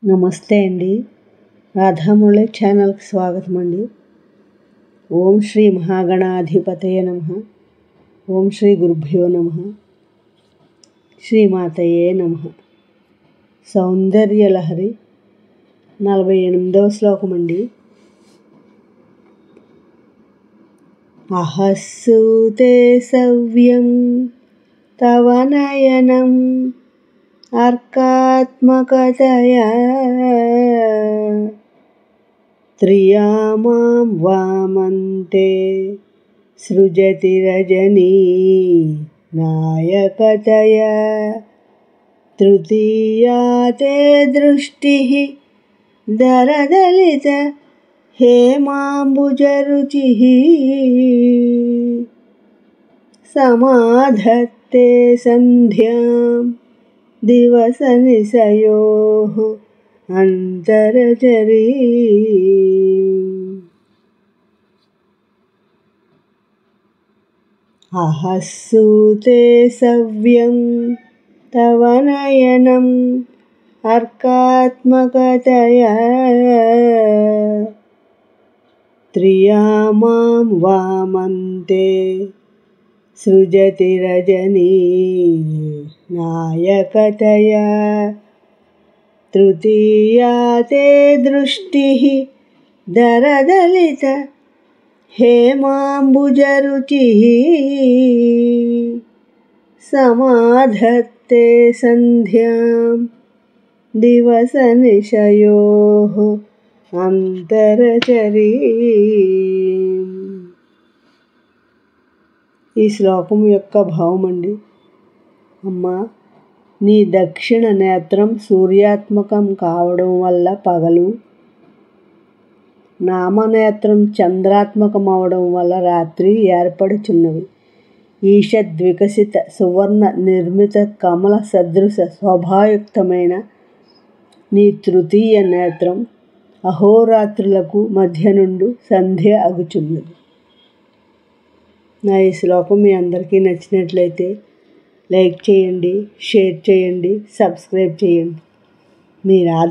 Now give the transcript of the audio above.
నమస్తే అండి. రాధామురళి ఛానల్కి స్వాగతం అండి. ఓం శ్రీ మహాగణాధిపతయ నమః. ఓం శ్రీ గురుభ్యో నమః. శ్రీమాతయే నమః. సౌందర్యలహరి 48వ శ్లోకం అండి. అహస్సూతే సవ్యం తవ నయనం అర్కాత్మకతయా త్రియామాం వామంతే సృజతి రజనీ నాయకతయా తృతీయా తే దృష్టిః దరదలిత హేమాంబుజరుచిః సమాధత్తే సంధ్యాం దివసనిశయోః అంతరచరీ. అహస్సూతే సవ్యం తవ నయనం అర్కాత్మకతయా త్రియామాం వామంతే సృజతి రజనీ నాయకతయా తృతీయా తే దృష్టిః దరదలిత హేమాంబుజరుచిః సమాధత్తే సంధ్యాం దివసనిశయోః అంతరచరీ. ఈ శ్లోకం యొక్క భావం అండి. అమ్మా, నీ దక్షిణ నేత్రం సూర్యాత్మకం కావడం వల్ల పగలు, నామనేత్రం చంద్రాత్మకం అవడం వల్ల రాత్రి ఏర్పడుచున్నవి. ఈషద్వికసిత సువర్ణ నిర్మిత కమల సదృశ శోభాయుక్తమైన నీ తృతీయ నేత్రం అహోరాత్రులకు మధ్య నుండి సంధ్య అగుచున్నది. నా ఈ శ్లోకం మీ అందరికీ నచ్చినట్లయితే లైక్ చేయండి, షేర్ చేయండి, సబ్స్క్రైబ్ చేయండి. మీ రాధ.